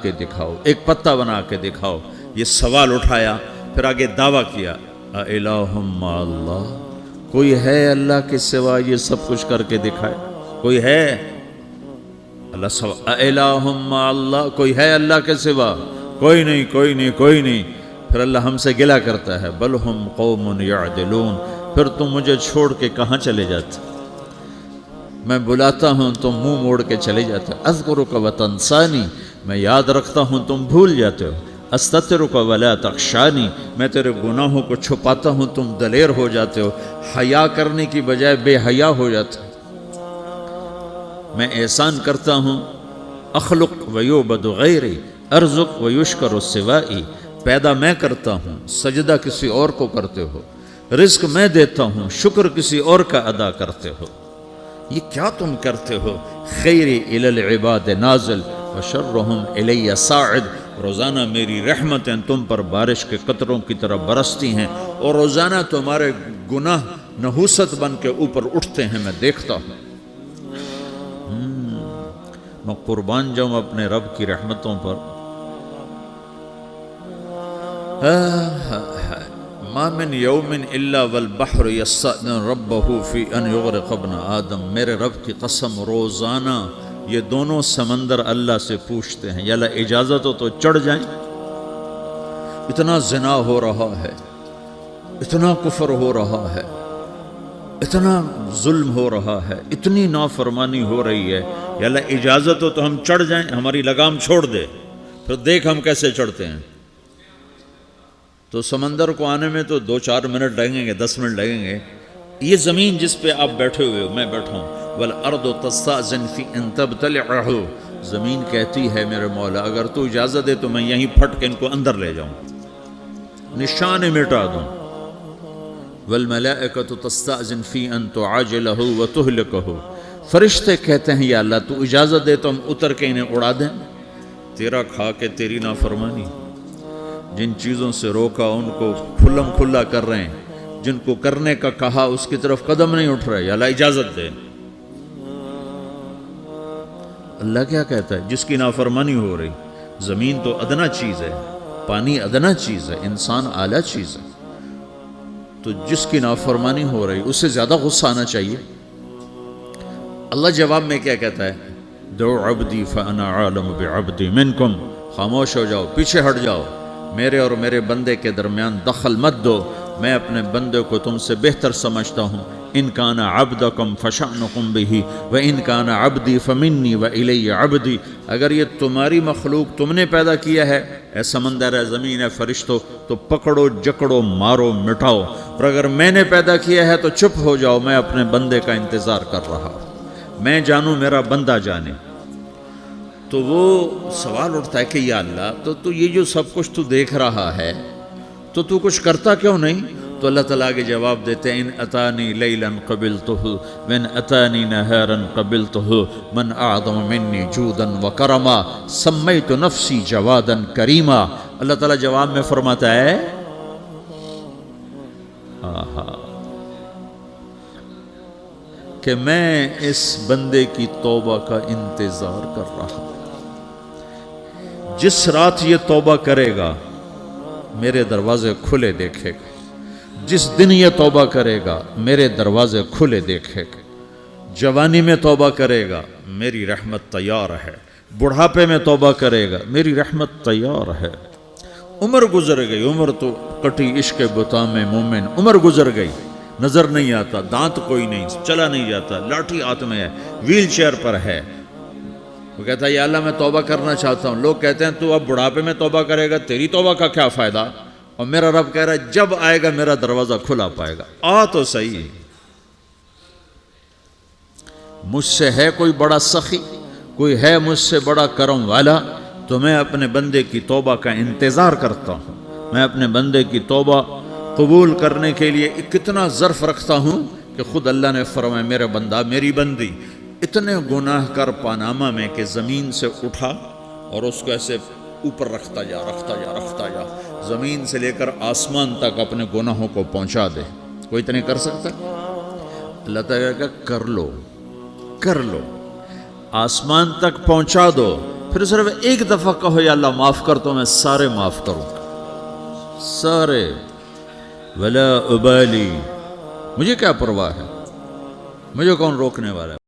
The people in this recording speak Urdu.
کے دکھاؤ، ایک پتہ بنا کے دکھاؤ۔ یہ سوال اٹھایا، پھر آگے دعویٰ کیا، اِلٰہٌ مع اللہ، کوئی ہے اللہ کے سوا یہ سب کچھ کر کے دکھائے؟ کوئی ہے؟ اللہ سوا اِلٰہٌ مع اللہ، کوئی ہے اللہ کے سوا؟ کوئی نہیں، کوئی نہیں، کوئی نہیں۔ پھر اللہ ہم سے گلہ کرتا ہے، بل ہم قوم یعدلون، پھر تم مجھے چھوڑ کے کہاں چلے جاتے؟ میں بلاتا ہوں تم منہ موڑ کے چلے جاتے ہو۔ اذکرک وتنسانی، میں یاد رکھتا ہوں تم بھول جاتے ہو۔ استترک ولا تخشانی، میں تیرے گناہوں کو چھپاتا ہوں تم دلیر ہو جاتے ہو، حیا کرنے کی بجائے بے حیا ہو جاتے ہو۔ میں احسان کرتا ہوں، اخلق ویعبد غیری، ارزق ویشکر سوائی، پیدا میں کرتا ہوں، سجدہ کسی اور کو کرتے ہو، رزق میں دیتا ہوں، شکر کسی اور کا ادا کرتے ہو۔ یہ کیا تم کرتے ہو؟ خیری الی العباد نازل وشرہم الی صاعد، روزانہ میری رحمتیں تم پر بارش کے قطروں کی طرح برستی ہیں، اور روزانہ تمہارے گناہ نحوست بن کے اوپر اٹھتے ہیں، میں دیکھتا ہوں۔ میں قربان جاؤں اپنے رب کی رحمتوں پر۔ ما من یوم الا والبحر یستأذن ربہ فی ان یغرق ابن آدم، میرے رب کی قسم روزانہ یہ دونوں سمندر اللہ سے پوچھتے ہیں، یا اللہ اجازت ہو تو چڑھ جائیں۔ اتنا زنا ہو رہا ہے، اتنا کفر ہو رہا ہے، اتنا ظلم ہو رہا ہے، اتنی نافرمانی ہو رہی ہے، یا اللہ اجازت ہو تو ہم چڑھ جائیں، ہماری لگام چھوڑ دے، پھر دیکھ ہم کیسے چڑھتے ہیں۔ تو سمندر کو آنے میں تو 2-4 منٹ لگیں گے، 10 منٹ لگیں گے۔ یہ زمین جس پہ آپ بیٹھے ہوئے ہو، میں بیٹھا ہوں، وَالْأَرْضُ تَسْتَأْذِنُ فِي أَن تَبْتَلِعَهُ، زمین کہتی ہے میرے مولا اگر تو اجازت دے تو میں یہیں پھٹ کے ان کو اندر لے جاؤں، نشان مٹا دوں۔ وَالْمَلَائِكَةُ تَسْتَأْذِنُ فِي أَن تُعَاجِلَهُ وَتُهْلِكَهُ، فرشتے کہتے ہیں یا اللہ تو اجازت دے تو ہم اتر کے انہیں اڑا دیں۔ تیرا کھا کے تیری نافرمانی، جن چیزوں سے روکا ان کو کھلم کھلا کر رہے ہیں، جن کو کرنے کا کہا اس کی طرف قدم نہیں اٹھ رہے، یا اللہ اجازت دے۔ اللہ کیا کہتا ہے؟ جس کی نافرمانی ہو رہی، زمین تو ادنا چیز ہے، پانی ادنا چیز ہے، انسان اعلیٰ چیز ہے، تو جس کی نافرمانی ہو رہی اس سے زیادہ غصہ آنا چاہیے۔ اللہ جواب میں کیا کہتا ہے؟ دعو عبدی فانا عالم بعبدی منکم، خاموش ہو جاؤ، پیچھے ہٹ جاؤ، میرے اور میرے بندے کے درمیان دخل مت دو، میں اپنے بندے کو تم سے بہتر سمجھتا ہوں۔ ان کان عبدکم فشأنکم بہ وان کان عبدی فمنی والی عبدی، اگر یہ تمہاری مخلوق تم نے پیدا کیا ہے، اے سمندر ہے، زمین ہے، فرشتوں، تو پکڑو جکڑو مارو مٹاؤ، اور اگر میں نے پیدا کیا ہے تو چپ ہو جاؤ، میں اپنے بندے کا انتظار کر رہا ہوں، میں جانوں میرا بندہ جانے۔ تو وہ سوال اٹھتا ہے کہ یا اللہ تو یہ جو سب کچھ تو دیکھ رہا ہے تو کچھ کرتا کیوں نہیں؟ تو اللہ تعالیٰ کے جواب دیتے ہیں، ان اتانی لیلا قبلتہ وان اتانی نہارا قبلتہ من اعظم منی جودا وکرما سمیت نفسی جوادا کریما۔ اللہ تعالیٰ جواب میں فرماتا ہے کہ میں اس بندے کی توبہ کا انتظار کر رہا ہوں، جس رات یہ توبہ کرے گا میرے دروازے کھلے دیکھے گا، جس دن یہ توبہ کرے گا میرے دروازے کھلے دیکھے گا، جوانی میں توبہ کرے گا میری رحمت تیار ہے، بڑھاپے میں توبہ کرے گا میری رحمت تیار ہے۔ عمر گزر گئی، عمر تو کٹی عشق بتا میں مومن، عمر گزر گئی، نظر نہیں آتا، دانت کوئی نہیں، چلا نہیں جاتا، لاٹھی ہاتھ میں ہے، ویل چیئر پر ہے۔ وہ کہتا ہے یا اللہ میں توبہ کرنا چاہتا ہوں۔ لوگ کہتے ہیں تو اب بڑھاپے میں توبہ کرے گا، تیری توبہ کا کیا فائدہ؟ اور میرا رب کہہ رہا ہے جب آئے گا میرا دروازہ کھلا پائے گا، آ تو صحیح۔ مجھ سے ہے کوئی بڑا سخی، کوئی ہے مجھ سے بڑا کرم والا، تو میں اپنے بندے کی توبہ کا انتظار کرتا ہوں، میں اپنے بندے کی توبہ قبول کرنے کے لیے کتنا ظرف رکھتا ہوں کہ خود اللہ نے فرمایا میرا بندہ میری بندی اتنے گناہ کر پاناما میں کہ زمین سے اٹھا اور اس کو ایسے اوپر رکھتا جا، زمین سے لے کر آسمان تک اپنے گناہوں کو پہنچا دے۔ کوئی تو نہیں کر سکتا؟ اللہ تعالیٰ کا کر لو، آسمان تک پہنچا دو، پھر صرف ایک دفعہ کہو یا اللہ معاف کر تو میں سارے معاف کروں، سارے، ولا ابالی، مجھے کیا پرواہ ہے، مجھے کون روکنے والا ہے۔